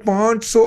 500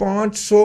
500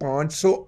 500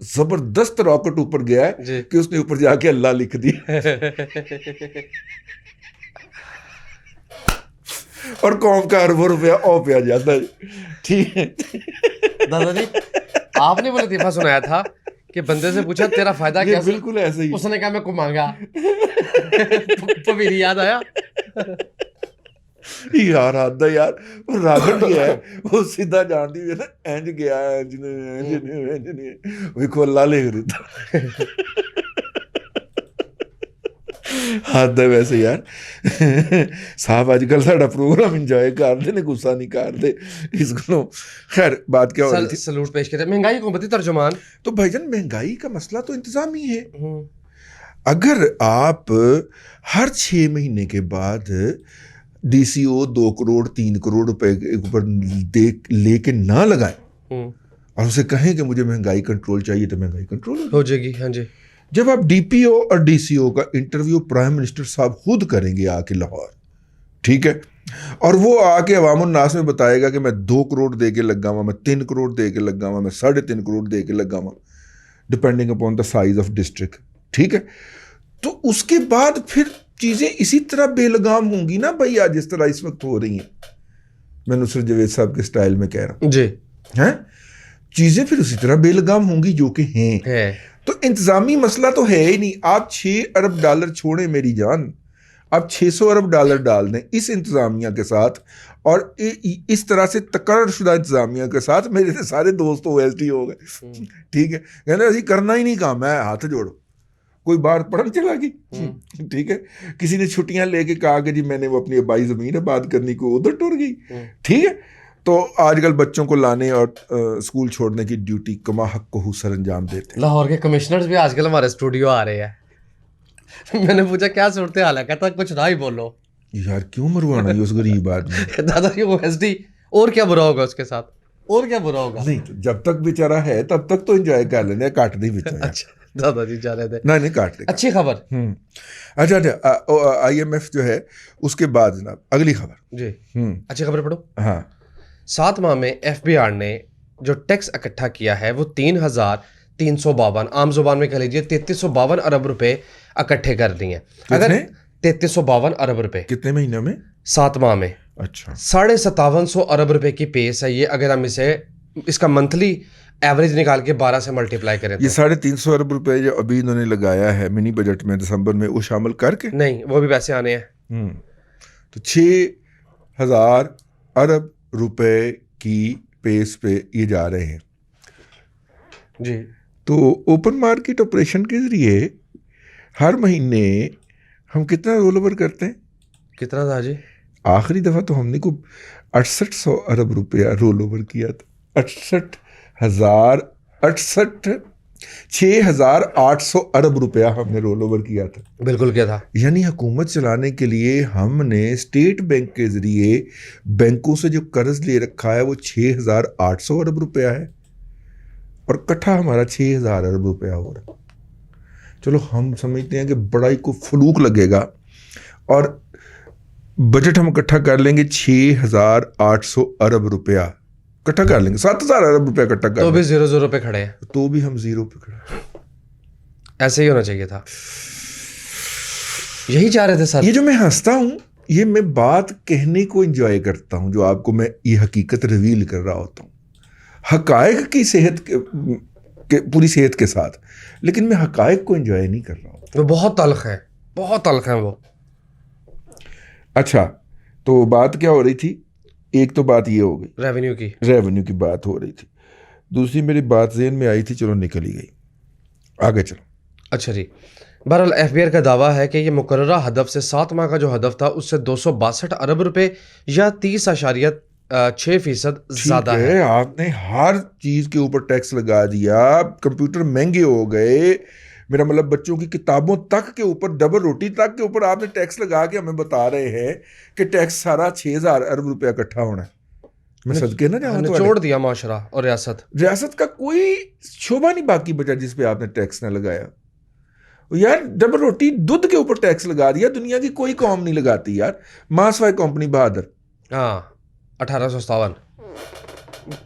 زبردست راکٹ اوپر گیا ہے جی کہ اس نے اوپر جا کے اللہ لکھ دیا اور قوم کا اربوں روپیہ او پہ آ جاتا ہے. ٹھیک ہے دادا جی آپ نے وہ لطیفہ سنایا تھا کہ بندے سے پوچھا تیرا فائدہ کیا؟ بالکل ایسے ہی. اس نے کہا میں کو مانگا تو میری یاد آیا یار آدھا یار وہ راگٹ گیا ہے وہ سیدھا جانتی ہوئی نا اینج گیا ہے ویکھو اللہ لکھ دیتا حد ہے ویسے یار. صاحب اج کل ساڈا پروگرام انجوائے کرتے نے غصہ نہیں کرتے اس کو. خیر بات کیا ہو رہی تھی؟ سلوٹ پیش کرتے مہنگائی حکومتی ترجمان. تو بھائی جان مہنگائی کا مسئلہ تو انتظامی ہے. اگر آپ ہر 6 مہینے کے بعد ڈی سی او 2 کروڑ 3 کروڑ روپے کے اوپر لے کے نہ لگائیں اور اسے کہیں کہ مجھے مہنگائی کنٹرول چاہیے تو مہنگائی کنٹرول ہو جائے گی. ہاں جی جب آپ ڈی پی او اور ڈی سی او کا انٹرویو پرائم منسٹر صاحب خود کریں گے آ کے لاہور, ٹھیک ہے, اور وہ آ کے عوام الناس میں بتائے گا کہ میں 2 کروڑ دے کے لگا ہوا, میں 3 کروڑ دے کے لگا ہوا, میں 3.5 کروڑ دے کے لگا ہوا, depending upon the size of district, ٹھیک ہے, تو اس کے بعد پھر چیزیں اسی طرح بے لگام ہوں گی نا بھائی, آج جس طرح اس وقت ہو رہی ہیں. میں نصرت جاوید صاحب کے سٹائل میں کہہ رہا ہوں جی, ہیں, چیزیں پھر اسی طرح بے لگام ہوں گی جو کہ ہیں. تو انتظامی مسئلہ تو ہے ہی نہیں. آپ 6 ارب ڈالر چھوڑیں میری جان, آپ 600 ارب ڈالر ڈال دیں اس انتظامیہ کے ساتھ, اور اس طرح سے تقرر شدہ انتظامیہ کے ساتھ. میرے سارے دوست او ایس ٹی ہو گئے, ٹھیک ہے, کہنا اسی کرنا ہی نہیں کام ہے, ہاتھ جوڑو. کوئی بار پڑھن چلا گئی, ٹھیک ہے, کسی نے چھٹیاں لے کے کہا کہ جی میں نے وہ اپنی آبائی زمین آباد کرنی کو ادھر ٹر گئی, ٹھیک ہے. تو آج کل بچوں کو لانے اور اسکول چھوڑنے کی ڈیوٹی کما حق کو سر انجام دیتے ہیں. لاہور کے کمشنرز بھی آج کل ہمارے اسٹوڈیو آ رہے ہیں. میں نے پوچھا کیا صورتحال ہے, کہتا کچھ نہ ہی بولو. یار کیوں مروانا ہے اس غریب آدمی. دادا جی وہ ایس ڈی اور کیا برا ہوگا اس کے ساتھ, اور کیا برا ہوگا. نہیں جب تک بیچارہ ہے تب تک تو انجوائے کر لینے, کاٹ نہیں بیچا. اچھا دادا جی جا رہے تھے, نہیں کاٹ دے. اچھی خبر. اچھا آئی ایم ایف جو ہے اس کے بعد جناب اگلی خبر. جی اچھی خبر پڑھو. ہاں 7 ماہ میں ایف بی آر نے جو ٹیکس اکٹھا کیا ہے وہ 3,352, عام زبان میں کہہ لیجیے 3,352 ارب روپے اکٹھے کر دی ہیں. اگر 3,352 ارب روپے کتنے مہینے میں؟ 7 ماہ میں. اچھا 5750 ارب روپے کی پیس ہے یہ. اگر ہم اسے اس کا منتھلی ایوریج نکال کے 12 سے ملٹیپلائی کریں, یہ 350 ارب روپے جو ابھی انہوں نے لگایا ہے منی بجٹ میں دسمبر میں, وہ شامل کر کے نہیں, وہ بھی پیسے آنے ہیں. تو 6,000 ارب روپے کی پیس پہ یہ جا رہے ہیں. جی تو اوپن مارکیٹ آپریشن کے ذریعے ہر مہینے ہم کتنا رول اوور کرتے ہیں؟ کتنا تھا جی؟ آخری دفعہ تو ہم نے کو 6800 ارب روپیہ رول اوور کیا تھا. 6,800 ارب روپیہ ہم نے رول اوور کیا تھا. بالکل کیا تھا. یعنی حکومت چلانے کے لیے ہم نے اسٹیٹ بینک کے ذریعے بینکوں سے جو قرض لے رکھا ہے وہ 6,800 ارب روپیہ ہے, اور کٹھا ہمارا 6,000 ارب روپیہ ہو رہا ہے. چلو ہم سمجھتے ہیں کہ بڑا ہی کو فلوک لگے گا, اور بجٹ ہم اکٹھا کر لیں گے 6,800 ارب روپیہ اکٹھا کر لیں گے, 7,000 ارب روپیہ اکٹھا کر, تو بھی 0 پہ کھڑے ہیں, تو بھی ہم 0 پہ کھڑے ہیں. ایسے ہی ہونا چاہیے تھا, یہی چاہ رہے تھے سر. یہ جو میں ہنستا ہوں یہ میں بات کہنے کو انجوائے کرتا ہوں, جو آپ کو میں یہ حقیقت ریویل کر رہا ہوتا ہوں حقائق کی صحت کے پوری صحت کے ساتھ, لیکن میں حقائق کو انجوائے نہیں کر رہا ہوں. وہ بہت تلخ ہے, بہت تلخ ہیں وہ. اچھا تو بات کیا ہو رہی تھی؟ ایک تو بات یہ ہو گئی ریونیو کی بات ہو رہی تھی. دوسری میری بات ذہن میں آئی تھی, چلو نکل ہی گئی, آگے چلو. اچھا جی, بہرحال ایف بی آر کا دعویٰ ہے کہ یہ مقررہ ہدف سے 7 ماہ کا جو ہدف تھا اس سے 262 ارب روپے یا 30.6% زیادہ ہے. آپ نے ہر چیز کے اوپر ٹیکس لگا دیا, کمپیوٹر مہنگے ہو گئے, میرا مطلب بچوں کی کتابوں تک کے اوپر, ڈبل روٹی تک کے اوپر آپ نے ٹیکس لگا کے ہمیں بتا رہے ہیں کہ ٹیکس سارا 6,000 ارب روپیہ اکٹھا ہونا ہے. میں صدقے نہ جاؤں, چھوڑ دیا معاشرہ اور ریاست کا کوئی شعبہ نہیں باقی بچا جس پہ آپ نے ٹیکس نہ لگایا. یار ڈبل روٹی دودھ کے اوپر ٹیکس لگا دیا, دنیا کی کوئی قوم نہیں لگاتی یار. ماسوائے کمپنی بہادر, ہاں 1857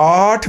8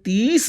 30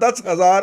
10,000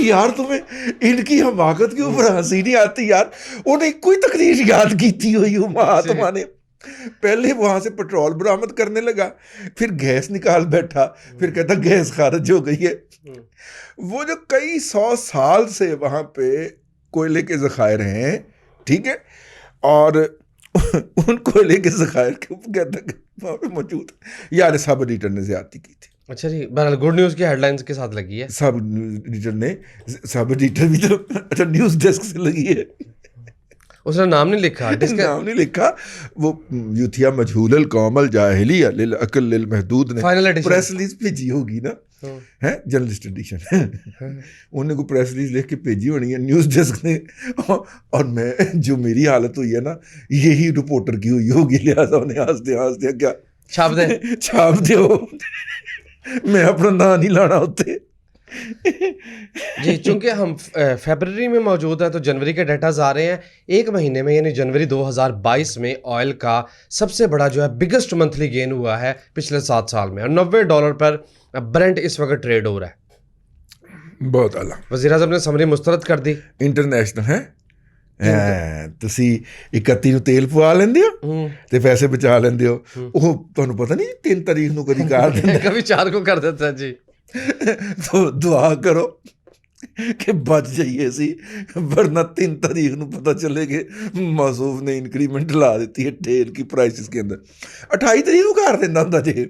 یار تمہیں ان کی حماقت کے اوپر ہنسی نہیں آتی یار. انہیں کوئی تقریر یاد کی تھی ہوئی مہاتما نے. پہلے وہاں سے پٹرول برآمد کرنے لگا, پھر گیس نکال بیٹھا, پھر کہتا گیس خارج ہو گئی ہے. وہ جو کئی 100 سال سے وہاں پہ کوئلے کے ذخائر ہیں, ٹھیک ہے, اور ان کوئلے کے ذخائر کے اوپر کہتا کہ وہاں پہ موجود یار سب ایڈیٹر نے زیادتی کی تھی. اچھا جی, بہرحال گڈ نیوز کی ہیڈ لائنز کے ساتھ لگی ہے. سب ایڈیٹر بھی تو اچھا نیوز ڈیسک سے لگی ہے, اس نے نام نہیں لکھا, نام نہیں لکھا. وہ یوتھیا مجہول القوم الجاہلیہ للعقل للمحدود نے پریس ریلیز بھیجی ہوگی نا, ہے جرنلسٹ ایڈیشن, انہوں نے کوئی پریس ریلیز لکھ کے بھیجی ہونی ہے نیوز ڈیسک نے, اور میں جو میری حالت ہوئی ہے نا یہی رپورٹر کی ہوئی ہوگی, لہٰذا انہیں ہنستے کیا چھاپ دے میں اپنا نام نہیں لانا ہوتے. جی, چونکہ ہم فیبرری میں موجود ہیں تو جنوری کے ڈیٹاز آ رہے ہیں. ایک مہینے میں یعنی جنوری 2022 میں آئل کا سب سے بڑا جو ہے بگسٹ منتھلی گین ہوا ہے پچھلے 7 سال میں, اور $90 پر برنٹ اس وقت ٹریڈ ہو رہا ہے. بہت اعلیٰ. وزیر اعظم نے سمری مسترد کر دی. انٹرنیشنل ہے, ਤੁਸੀਂ 31 ਨੂੰ ਤੇਲ ਪਵਾ ਲੈਂਦੇ ਹੋ ਤੇ ਪੈਸੇ ਬਚਾ ਲੈਂਦੇ ਹੋ. ਉਹ ਤੁਹਾਨੂੰ ਪਤਾ ਨਹੀਂ 3 ਤਾਰੀਖ ਨੂੰ ਕਦੀ ਕਰ ਦਿੰਦੇ, کبھی 4 کو کر دیتا ہے. جی تو دعا کرو کہ بچ جائیے سی, ورنہ 3 تاریخ نو پتہ چلے کہ موصوف نے انکریمنٹ لا دیتی ہے تیل کی پرائسز کے اندر. 28 تاریخ کو کر دینا ہوں جی.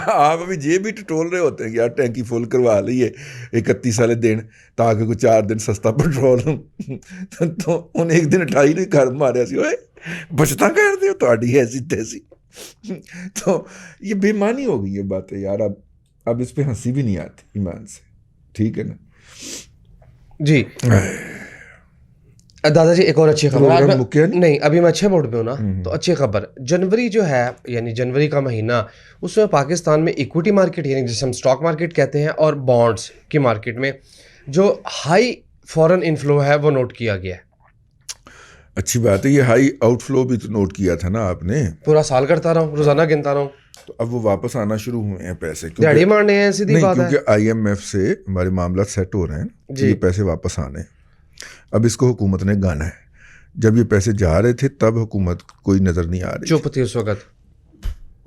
آپ ابھی جیب بھی ٹٹول رہے ہوتے ہیں کہ یار ٹینکی فل کروا لیے 31 والے دن تاکہ کوئی 4 دن سستا پیٹرول, تو انہیں ایک دن 28 نے گھر ماریا سی, اوے بچتا کر دے تھوڑی ایسی تیسی. تو یہ بے معنی ہو گئی یہ باتیں یار. اب اس پہ ہنسی بھی نہیں آتی ایمان سے, ٹھیک ہے نا. جی دادا جی, ایک اور اچھی خبر نہیں, ابھی میں اچھے موڈ پہ ہوں نا, تو اچھی خبر جنوری جو ہے یعنی جنوری کا مہینہ, اس میں پاکستان میں ایکوٹی مارکیٹ یعنی جسے ہم اسٹاک مارکیٹ کہتے ہیں اور بانڈس کی مارکیٹ میں جو ہائی فورن انفلو ہے وہ نوٹ کیا گیا ہے. اچھی بات ہے. یہ ہائی آؤٹ فلو بھی تو نوٹ کیا تھا نا آپ نے, پورا سال کرتا رہا ہوں, روزانہ گنتا رہا ہوں, تو اب وہ واپس آنا شروع ہوئے ہیں پیسے, دیہڑی مارنے ہیں, سیدھی بات ہے. کیونکہ آئی ایم ایف سے ہمارے معاملات سیٹ ہو رہے ہیں جی, یہ پیسے واپس آنے. اب اس کو حکومت نے گانا ہے. جب یہ پیسے جا رہے تھے تب حکومت کوئی نظر نہیں آ رہی, چپ تھی اس وقت.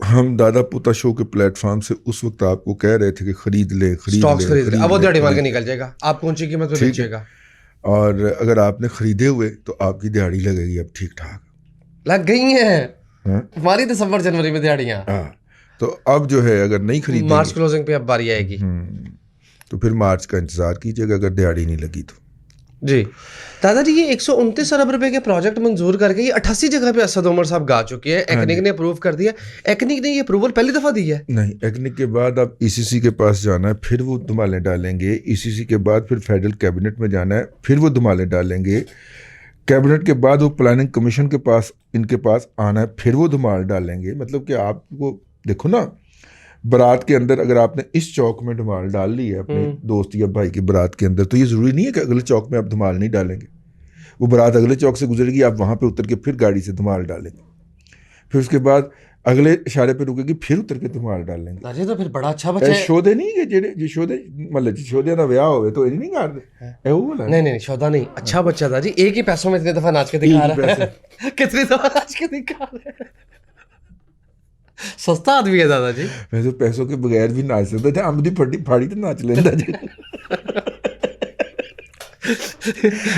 ہم دادا پوتا شو کے پلیٹ فارم سے اس وقت آپ کو کہہ رہے تھے کہ خرید لیں. اب وہ دیہڑی مار کے نکل جائے گا, آپ کون سی قیمت پہ بیچے گا, اور اگر آپ نے خریدے ہوئے تو آپ کی دیہڑی لگے گی. اب ٹھیک ٹھاک لگ گئی ہیں ہماری دسمبر جنوری میں دیہڑیاں. تو اب جو ہے اگر نہیں خریدیں مارچ کلوزنگ پہ اب باری آئے گی, تو پھر مارچ کا انتظار کیجیے گا اگر دیہڑی نہیں لگی تو. جی دادا جی, یہ 129 ارب روپے کے پروجیکٹ منظور کر کے یہ 88 جگہ پہ اسد عمر صاحب گا چکے ہیں. ایکنک نے اپروو کر دیا. ایکنک نے یہ اپروول پہلی دفعہ دی ہے نہیں, ایکنک کے بعد اب ای سی سی کے پاس جانا ہے, پھر وہ دھمالے ڈالیں گے. ای سی سی کے بعد پھر فیڈرل کیبنٹ میں جانا ہے, پھر وہ دھمالے ڈالیں گے. کیبنٹ کے بعد وہ پلاننگ کمیشن کے پاس ان کے پاس آنا ہے, پھر وہ دھمال ڈالیں گے. مطلب کہ آپ کو دیکھو نا, برات کے اندر اگر آپ نے اس چوک میں دھمال ڈال لی ہے اپنے دوست یا بھائی کی برات کے اندر, تو یہ ضروری نہیں ہے کہ اگلے چوک میں آپ دھمال نہیں ڈالیں گے. وہ برات اگلے چوک سے گزرے گی, آپ وہاں پہ اتر کے پھر گاڑی سے دھمال ڈالیں گے, پھر اس کے بعد اگلے اشارے پہ رکے گی, پھر اتر کے دھمال ڈالیں گے. تو پھر بڑا اچھا بچہ ہے. شودے نہیں کہ جی شودے مطلب شودے کا بیاہ ہوئے تو نہیں کرتے. نہیں شودا نہیں, اچھا بچہ تھا جی. ایک ہی پیسوں میں اتنے دفعہ ناچ کے دکھا رہا ہے, کتنی دفعہ ناچ کے دکھا رہا ہے. سستا آدمی ہے دادا جی. ویسے پیسوں کے بغیر بھی ناچ سکتا تھا, امب دی پھاڑی تو ناچ لینا جی.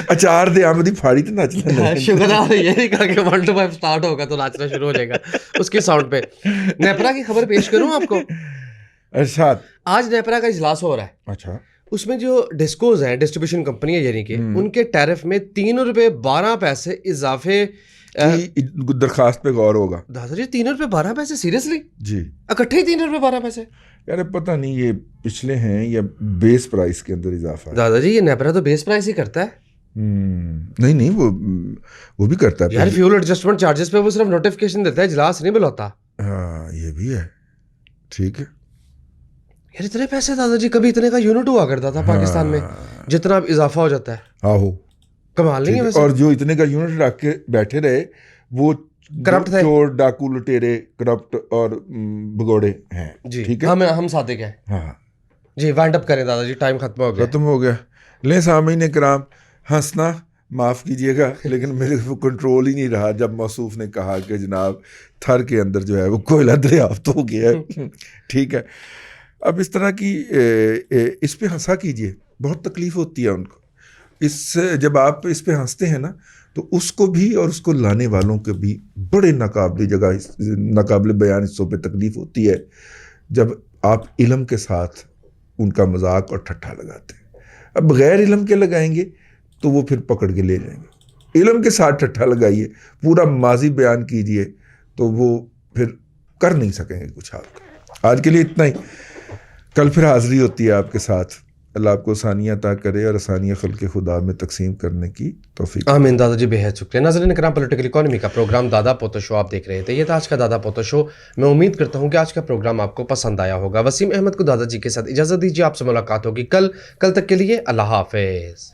اچار دے امب دی پھاڑی تو ناچ لینا. شکر ہے, یہ نہیں کہا کہ 1 to 5 اسٹارٹ ہوگا تو ناچنا شروع ہو جائے گا اس کی ساؤنڈ پہ. نیپرا کی خبر پیش کروں آپ کو. ارشاد, آج نیپرا کا اجلاس ہو رہا ہے. اچھا, اس میں جو ڈسکوز ہیں, ڈسٹریبیوشن کمپنی ہے یعنی کہ ان کے ٹیرف میں 3.12 روپے اضافے درخواست پہ غور ہوگا. دادا جی 3.12 روپے سیریسلی جی, اکٹھے ہی 3.12 روپے. یار پتہ نہیں یہ پچھلے ہیں یا بیس پرائس کے اندر اضافہ. دادا جی یہ نیپرا تو بیس پرائس ہی کرتا ہے. نہیں وہ بھی کرتا ہے یار. فیول ایڈجسٹمنٹ چارجز پہ وہ صرف نوٹیفیکیشن دیتا ہے, اجلاس نہیں بلاتا. ہاں یہ بھی ہے, ٹھیک ہے. یار اتنے پیسے دادا جی, کبھی اتنے کا یونٹ ہوا کرتا تھا پاکستان میں, جتنا اب اضافہ ہو جاتا ہے. آہو, کمال نہیں ہے ویسے. اور جو اتنے کا یونٹ رکھ کے بیٹھے رہے وہ کرپٹ تھے, چور ڈاکو لٹیرے کرپٹ اور بگوڑے ہیں. جی ٹھیک ہے, ہم صادق ہیں. ہاں جی وائنڈ اپ کریں دادا جی، ٹائم ختم ہو گیا. ختم ہو گیا. لیں سامعین کرام، ہنسنا معاف کیجیے گا لیکن میرے وہ کنٹرول ہی نہیں رہا جب موصوف نے کہا کہ جناب تھر کے اندر جو ہے وہ کوئلہ دریافت ہو گیا ہے. ٹھیک ہے، اب اس طرح کی اس پہ ہنسا کیجیے، بہت تکلیف ہوتی ہے ان کو. جب آپ اس پہ ہنستے ہیں نا تو اس کو بھی اور اس کو لانے والوں کے بھی بڑے ناقابل بیان حصوں پہ تکلیف ہوتی ہے جب آپ علم کے ساتھ ان کا مذاق اور ٹھٹھا لگاتے ہیں. اب غیر علم کے لگائیں گے تو وہ پھر پکڑ کے لے جائیں گے. علم کے ساتھ ٹھٹھا لگائیے، پورا ماضی بیان کیجئے تو وہ پھر کر نہیں سکیں گے کچھ آپ کا. آج کے لیے اتنا ہی، کل پھر حاضری ہوتی ہے آپ کے ساتھ. اللہ آپ کو آسانیاں عطا کرے اور آسانیاں خلق خدا میں تقسیم کرنے کی توفیق. آمین دادا جی، بے حد شکریہ. ناظرین کرام، پولیٹیکل اکانومی کا پروگرام دادا پوتو شو آپ دیکھ رہے تھے. یہ تھا آج کا دادا پوتو شو. میں امید کرتا ہوں کہ آج کا پروگرام آپ کو پسند آیا ہوگا. وسیم احمد کو دادا جی کے ساتھ اجازت دیجیے، آپ سے ملاقات ہوگی کل تک کے لیے اللہ حافظ.